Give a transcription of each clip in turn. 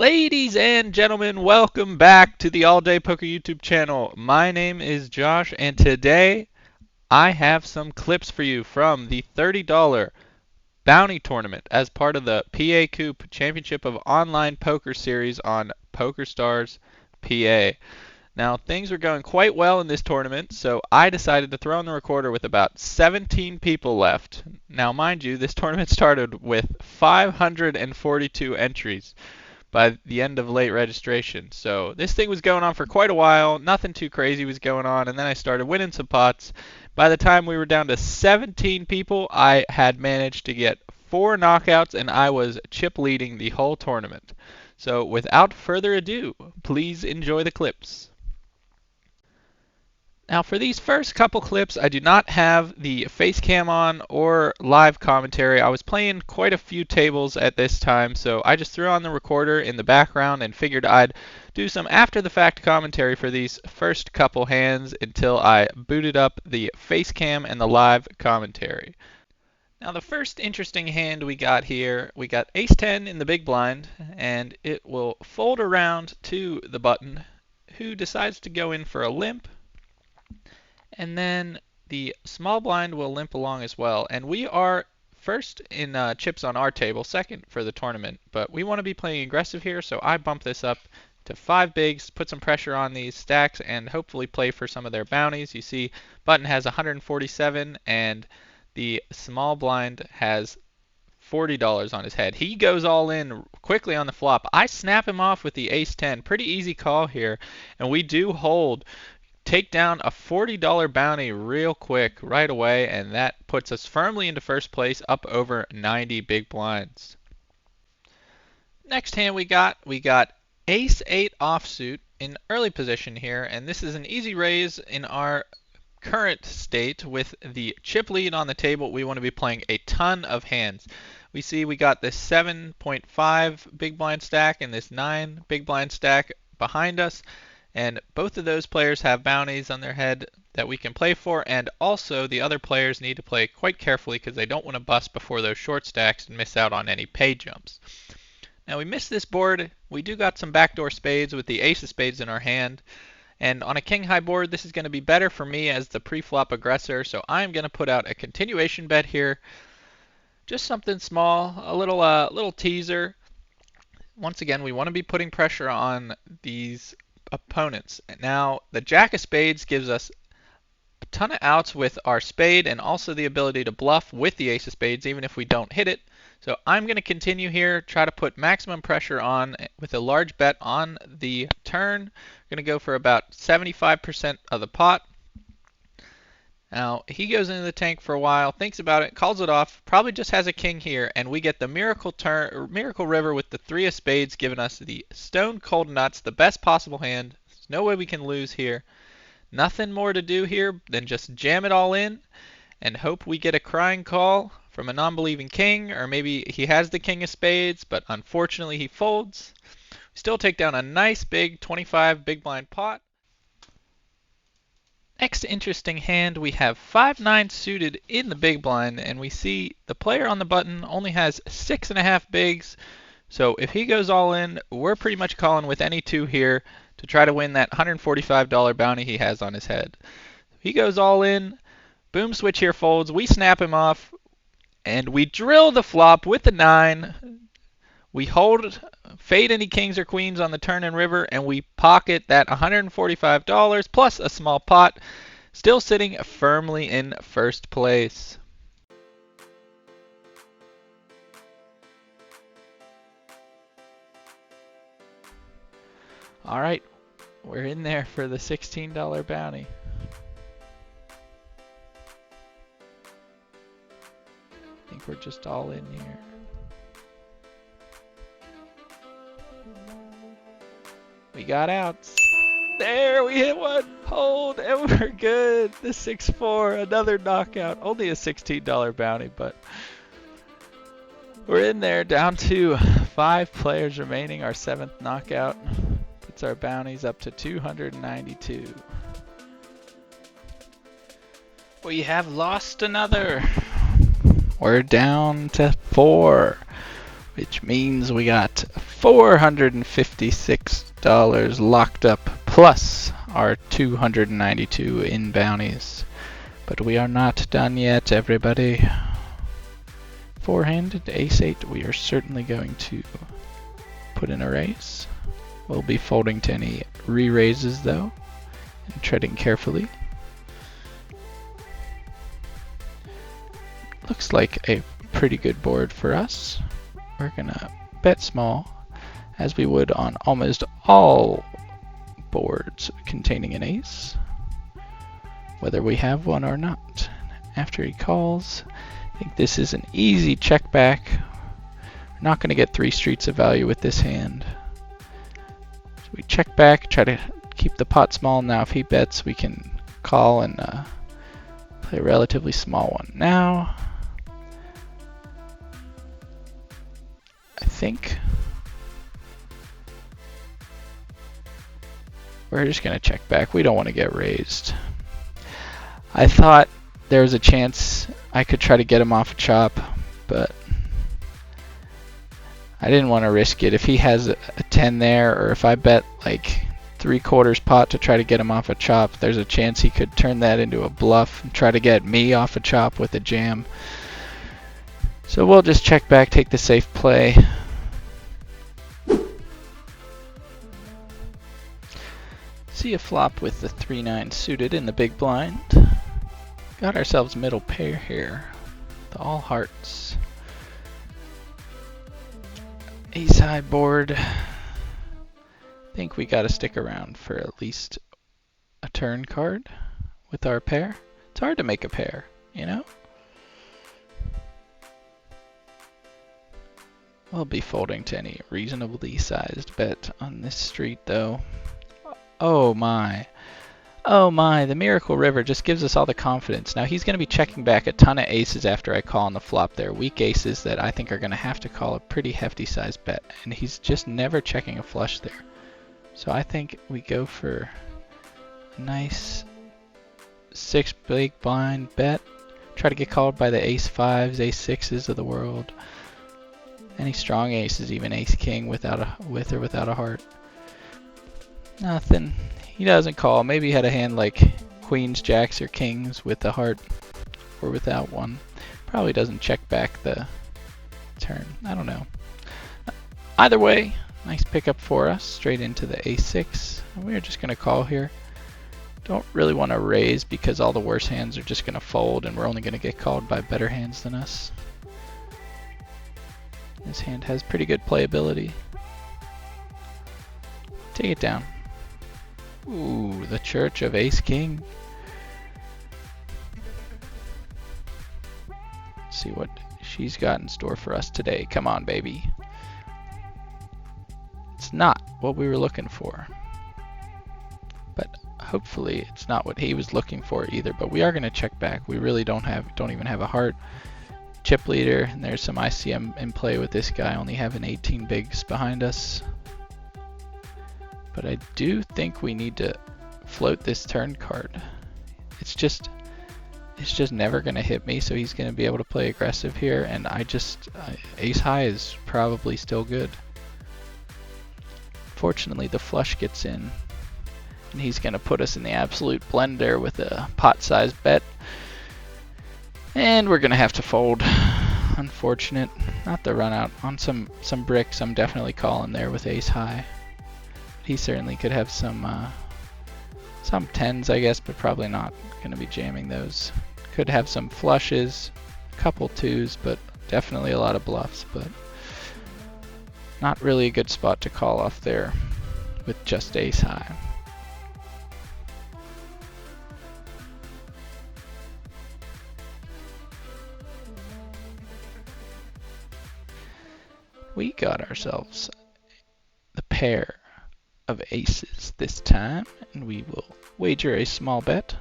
Ladies and gentlemen, welcome back to the All Day Poker YouTube channel. My name is Josh, and today I have some clips for you from the $30 bounty tournament as part of the PACOOP Championship of Online Poker series on Pokerstars PA. Now, things were going quite well in this tournament, so I decided to throw in the recorder with about 17 people left. Now, mind you, this tournament started with 542 entries by the end of late registration. So this thing was going on for quite a while. Nothing too crazy was going on, and then I started winning some pots. By the time we were down to 17 people, I had managed to get 4 knockouts, and I was chip leading the whole tournament. So without further ado, please enjoy the clips. Now for these first couple clips, I do not have the face cam on or live commentary. I was playing quite a few tables at this time, so I just threw on the recorder in the background and figured I'd do some after the fact commentary for these first couple hands until I booted up the face cam and the live commentary. Now the first interesting hand we got here, we got ace-10 in the big blind, and it will fold around to the button, who decides to go in for a limp. And then the small blind will limp along as well. And we are first in chips on our table, second for the tournament. But we want to be playing aggressive here, so I bump this up to 5 bigs, put some pressure on these stacks, and hopefully play for some of their bounties. You see, button has 147, and the small blind has $40 on his head. He goes all in quickly on the flop. I snap him off with the ace-10. Pretty easy call here, and we do hold. Take down a $40 bounty real quick right away, and that puts us firmly into first place, up over 90 big blinds. Next hand we got ace-8 offsuit in early position here, and this is an easy raise in our current state. With the chip lead on the table, we want to be playing a ton of hands. We see we got this 7.5 big blind stack and this 9 big blind stack behind us. And both of those players have bounties on their head that we can play for, and also the other players need to play quite carefully because they don't want to bust before those short stacks and miss out on any pay jumps. Now we missed this board. We do got some backdoor spades with the ace of spades in our hand, and on a king high board this is going to be better for me as the pre-flop aggressor, so I'm going to put out a continuation bet here. Just something small, a little teaser. Once again, we want to be putting pressure on these opponents. Now the jack of spades gives us a ton of outs with our spade, and also the ability to bluff with the ace of spades even if we don't hit it. So I'm going to continue here, try to put maximum pressure on with a large bet on the turn. I'm going to go for about 75% of the pot. Now he goes into the tank for a while, thinks about it, calls it off, probably just has a king here, and we get the miracle river with the 3 of spades, giving us the stone cold nuts, the best possible hand. There's no way we can lose here. Nothing more to do here than just jam it all in and hope we get a crying call from a non-believing king, or maybe he has the king of spades, but unfortunately he folds. We still take down a nice big 25 big blind pot. Next interesting hand, we have 5-9 suited in the big blind, and we see the player on the button only has 6.5 bigs. So if he goes all in, we're pretty much calling with any 2 here to try to win that $145 bounty he has on his head. He goes all in, boom switch here folds, we snap him off, and we drill the flop with the 9. We hold, fade any kings or queens on the turn and river, and we pocket that $145 plus a small pot, still sitting firmly in first place. All right, we're in there for the $16 bounty. I think we're just all in here. We got outs. There, we hit one. Hold, and we're good. The 6-4, another knockout. Only a $16 bounty, but we're in there, down to 5 players remaining. Our 7th knockout puts our bounties up to 292. We have lost another. We're down to 4. which means we got $456 locked up plus our 292 in bounties. But we are not done yet, everybody. Four-handed ace-8, we are certainly going to put in a raise. We'll be folding to any re-raises though, and treading carefully. Looks like a pretty good board for us. We're gonna bet small, as we would on almost all boards containing an ace, whether we have one or not. After he calls, I think this is an easy check back. We're not gonna get 3 streets of value with this hand. So we check back, try to keep the pot small. Now if he bets, we can call and play a relatively small one. Now, I think we're just going to check back. We don't want to get raised. I thought there was a chance I could try to get him off a chop, but I didn't want to risk it. If he has a 10 there, or if I bet like 3/4 pot to try to get him off a chop, there's a chance he could turn that into a bluff and try to get me off a chop with a jam. So we'll just check back, take the safe play. See a flop with the 3-9 suited in the big blind. Got ourselves middle pair here. The all hearts. Ace high board. I think we gotta stick around for at least a turn card with our pair. It's hard to make a pair, you know? We'll be folding to any reasonably sized bet on this street though. Oh my. Oh my, the Miracle River just gives us all the confidence. Now he's going to be checking back a ton of aces after I call on the flop there. Weak aces that I think are going to have to call a pretty hefty sized bet. And he's just never checking a flush there. So I think we go for a nice 6 big blind bet. Try to get called by the ace 5s, ace 6s of the world. Any strong aces, even ace king with or without a heart. Nothing. He doesn't call. Maybe he had a hand like queens, jacks, or kings with a heart or without one. Probably doesn't check back the turn. I don't know. Either way, nice pickup for us. Straight into the a6. We're just going to call here. Don't really want to raise because all the worse hands are just going to fold and we're only going to get called by better hands than us. This hand has pretty good playability. Take it down. Ooh, the Church of Ace King. Let's see what she's got in store for us today. Come on, baby. It's not what we were looking for. But hopefully it's not what he was looking for either. But we are going to check back. We really don't even have a heart. Chip leader, and there's some ICM in play with this guy, only having 18 bigs behind us. But I do think we need to float this turn card. It's just never going to hit me, so he's going to be able to play aggressive here, and ace high is probably still good. Fortunately, the flush gets in, and he's going to put us in the absolute blender with a pot-sized bet. And we're going to have to fold. Unfortunate. Not the run out. On some bricks, I'm definitely calling there with ace high. He certainly could have some 10s, I guess, but probably not going to be jamming those. Could have some flushes, a couple 2s, but definitely a lot of bluffs. But not really a good spot to call off there with just ace high. We got ourselves the pair of aces this time, and we will wager a small bet.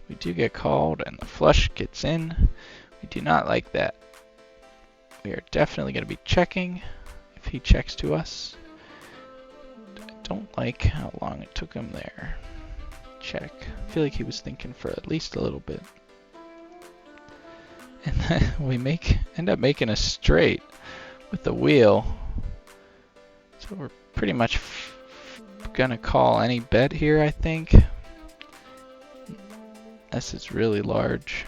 We do get called, and the flush gets in. We do not like that. We are definitely going to be checking if he checks to us. I don't like how long it took him there. Check. I feel like he was thinking for at least a little bit. And then we end up making a straight with the wheel. So we're pretty much gonna call any bet here, I think. This is really large.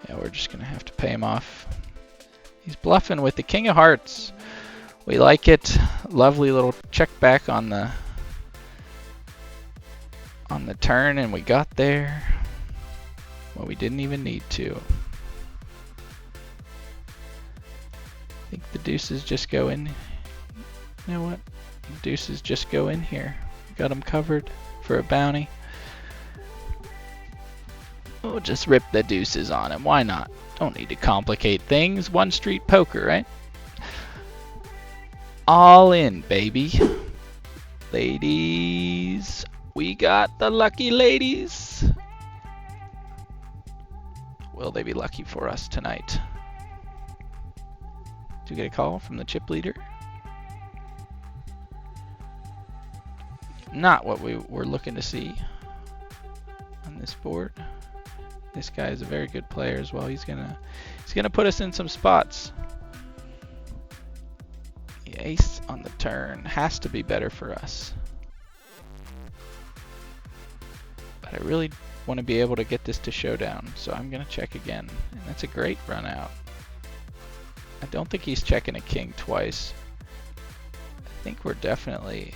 Yeah, we're just gonna have to pay him off. He's bluffing with the king of hearts. We like it. Lovely little check back on the turn, and we got there. Well, we didn't even need to. I think the deuces just go in. You know what? The deuces just go in here. Got them covered for a bounty. We'll just rip the deuces on him. Why not? Don't need to complicate things. One street poker, right? All in, baby. Ladies. We got the lucky ladies. Will they be lucky for us tonight? Do we get a call from the chip leader? Not what we were looking to see on this board. This guy is a very good player as well. He's gonna put us in some spots. The ace on the turn has to be better for us. But I really want to be able to get this to showdown, so I'm gonna check again. And that's a great run out. I don't think he's checking a king twice. I think we're definitely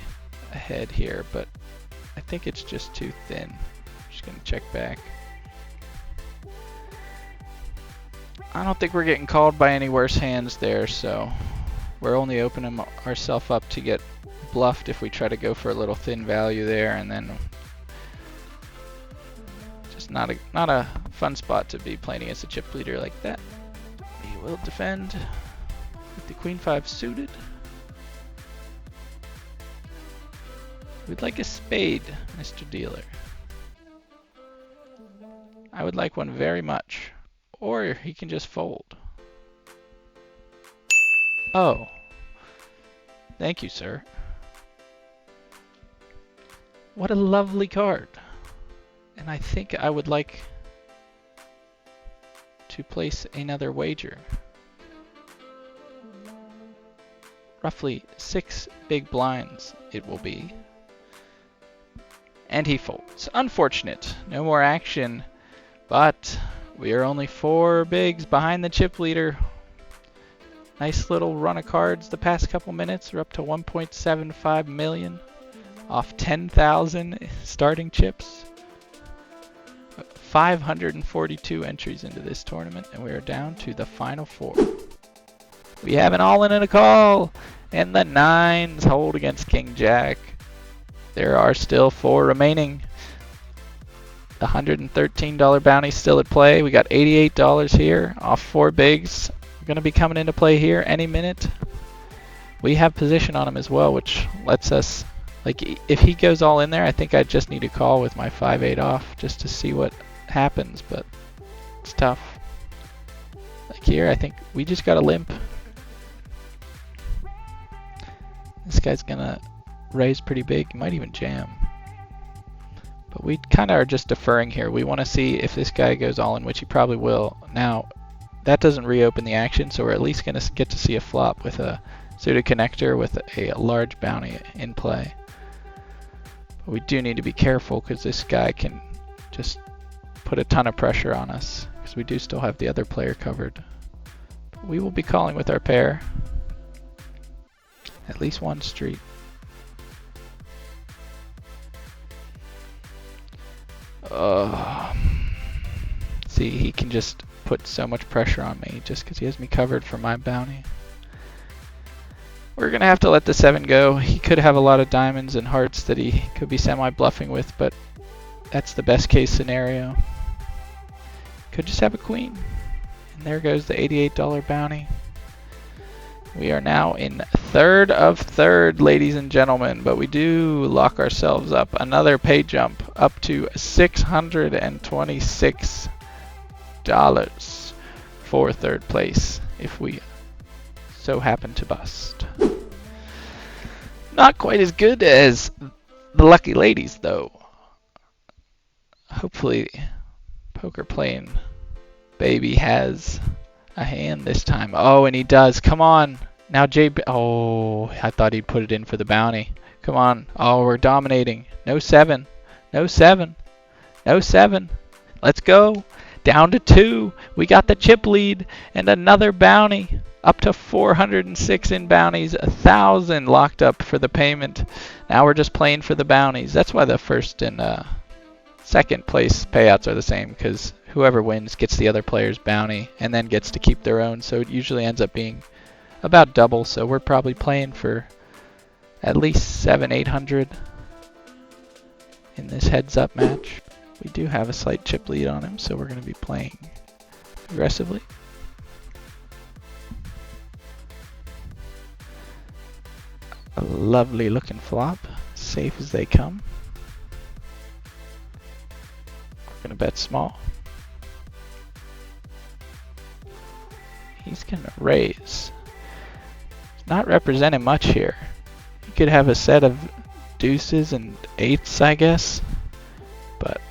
ahead here, but I think it's just too thin. I'm just gonna check back. I don't think we're getting called by any worse hands there, so we're only opening ourselves up to get bluffed if we try to go for a little thin value there, and then just not a fun spot to be playing against a chip leader like that. He will defend with the queen 5 suited. We'd like a spade, Mr. Dealer. I would like one very much. Or he can just fold. Oh. Thank you, sir. What a lovely card. And I think I would like to place another wager. Roughly 6 big blinds it will be. And he folds. Unfortunate. No more action. But we are only 4 bigs behind the chip leader. Nice little run of cards the past couple minutes. We're up to 1.75 million off 10,000 starting chips. 542 entries into this tournament, and we are down to the final 4. We have an all-in and a call, and the 9s hold against King Jack. There are still 4 remaining. The $113 bounty still at play. We got $88 here off 4 bigs. Going to be coming into play here any minute. We have position on him as well, which lets us, like, if he goes all in there, I think I just need to call with my 5-8 off just to see what happens, but it's tough. Like here, I think we just got a limp. This guy's going to raise pretty big. He might even jam. But we kind of are just deferring here. We want to see if this guy goes all in, which he probably will. Now, that doesn't reopen the action, so we're at least going to get to see a flop with a suited connector with a large bounty in play. But we do need to be careful because this guy can just put a ton of pressure on us because we do still have the other player covered. But we will be calling with our pair. At least one street. See, he can just put so much pressure on me just because he has me covered for my bounty. We're going to have to let the 7 go. He could have a lot of diamonds and hearts that he could be semi-bluffing with, but that's the best case scenario. Could just have a queen. And there goes the $88 bounty. We are now in third of third, ladies and gentlemen, but we do lock ourselves up. Another pay jump up to $626 for third place if we so happen to bust. Not quite as good as the lucky ladies, though. Hopefully, poker playing Baby has a hand this time. Oh, and he does. Come on. Now JB. Oh, I thought he'd put it in for the bounty. Come on. Oh, we're dominating. No 7. No 7. No 7. Let's go. Down to 2. We got the chip lead and another bounty. Up to 406 in bounties. 1,000 locked up for the payment. Now we're just playing for the bounties. That's why the first and second place payouts are the same, because whoever wins gets the other player's bounty and then gets to keep their own. So it usually ends up being about double. So we're probably playing for at least 700-800 in this heads-up match. We do have a slight chip lead on him, so we're going to be playing aggressively. A lovely looking flop, safe as they come. We're going to bet small. He's going to raise. It's not representing much here. You could have a set of deuces and eights, I guess, but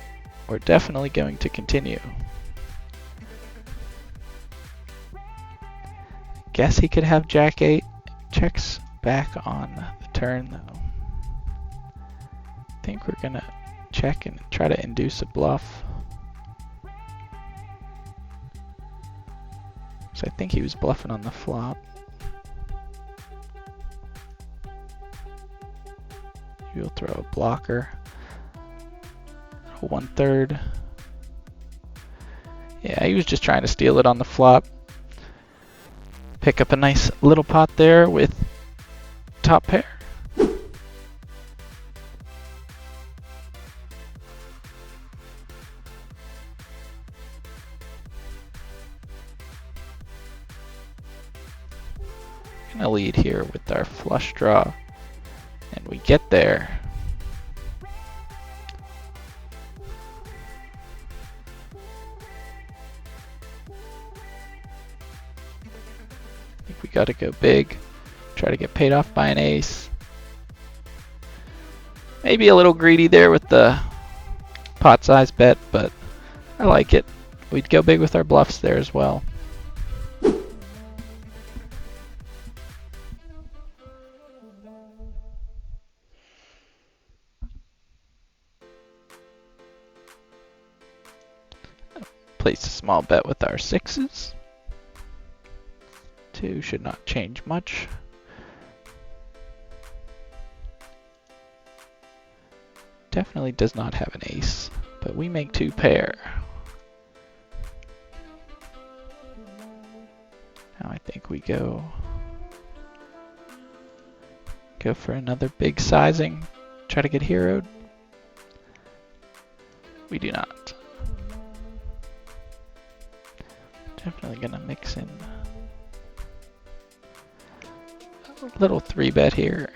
we're definitely going to continue. Guess he could have Jack 8. Checks back on the turn though. I think we're gonna check and try to induce a bluff. So I think he was bluffing on the flop. We'll throw a blocker. 1/3. Yeah, he was just trying to steal it on the flop. Pick up a nice little pot there with top pair. Gonna lead here with our flush draw, and we get there. I think we gotta go big, try to get paid off by an ace. Maybe a little greedy there with the pot size bet, but I like it. We'd go big with our bluffs there as well. Place a small bet with our 6s. 2 should not change much. Definitely does not have an ace, but we make 2 pair. Now I think we go for another big sizing, try to get heroed. We do not. Definitely gonna mix in a little 3-bet here.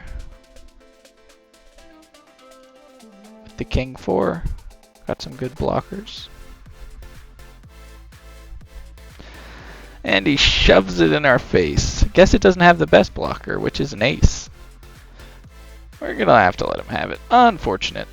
With the king 4, got some good blockers. And he shoves it in our face. Guess it doesn't have the best blocker, which is an ace. We're gonna have to let him have it. Unfortunate.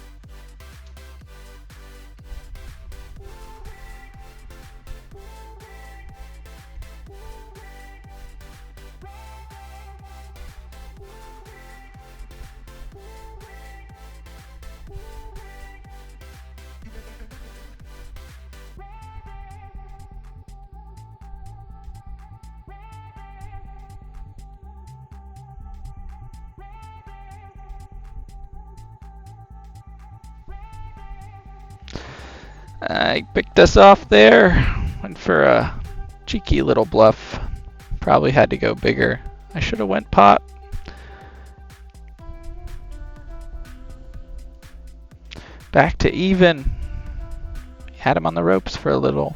I picked us off there. Went for a cheeky little bluff. Probably had to go bigger. I should have went pot. Back to even. Had him on the ropes for a little.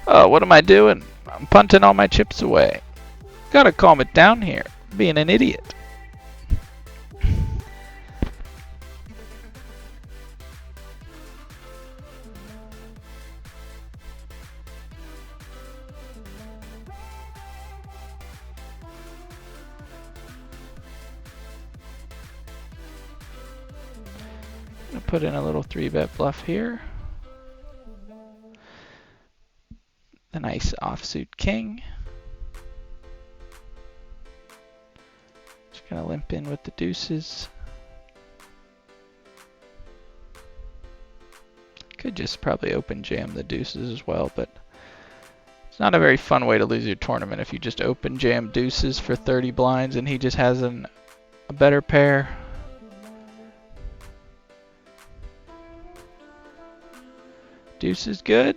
Oh, what am I doing? I'm punting all my chips away. Gotta calm it down here. Being an idiot. Gonna put in a little 3-bet bluff here. A nice offsuit king. Just gonna limp in with the deuces. Could just probably open jam the deuces as well, but it's not a very fun way to lose your tournament if you just open jam deuces for 30 blinds and he just has a better pair. Deuce is good.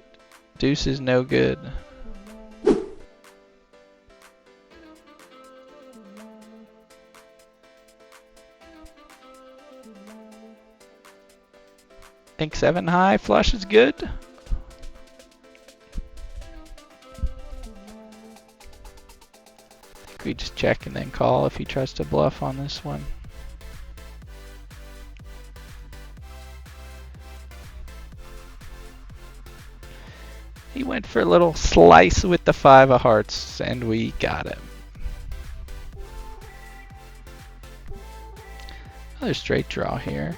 Deuce is no good. Think 7 high flush is good. We just check and then call if he tries to bluff on this one. He went for a little slice with the 5 of hearts, and we got him. Another straight draw here.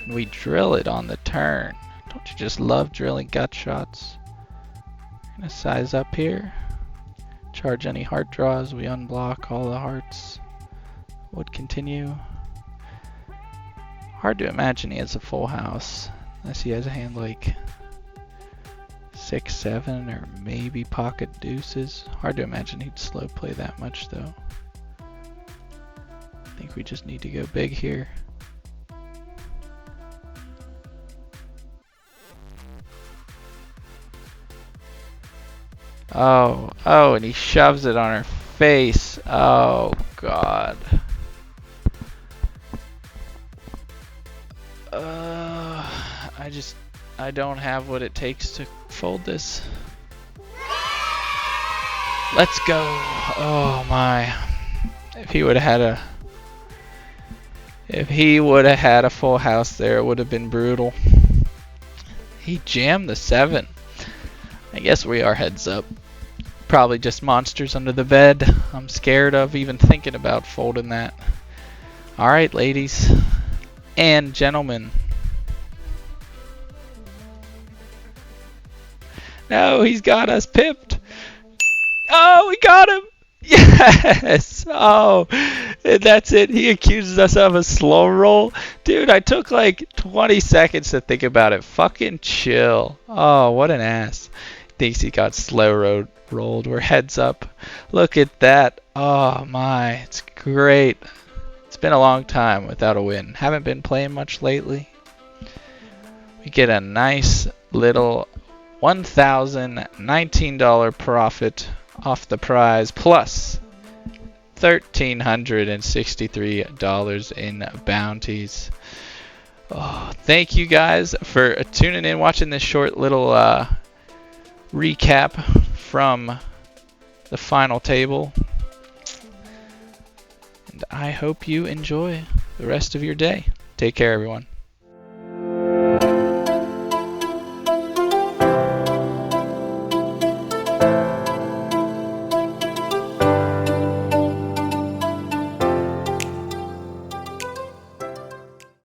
And we drill it on the turn. Don't you just love drilling gut shots? Gonna size up here. Charge any heart draws. We unblock all the hearts. Would continue. Hard to imagine he has a full house unless he has a hand like 6, 7, or maybe pocket deuces. Hard to imagine he'd slow play that much though. I think we just need to go big here. Oh, and he shoves it on her face. Oh God. I don't have what it takes to fold this. Let's go. Oh my. If he would have had a full house there, it would have been brutal. He jammed the 7. I guess we are heads up. Probably just monsters under the bed. I'm scared of even thinking about folding that. Alright, ladies and gentlemen. No, he's got us pipped. Oh, we got him. Yes. Oh, that's it. He accuses us of a slow roll. Dude, I took like 20 seconds to think about it. Fucking chill. Oh, what an ass. Thinks he got slow rolled. We're heads up. Look at that. Oh my, it's great. It's been a long time without a win. Haven't been playing much lately. We get a nice little $1,019 profit off the prize plus $1,363 in bounties. Oh, thank you guys for tuning in, watching this short little recap from the final table. And I hope you enjoy the rest of your day. Take care, everyone.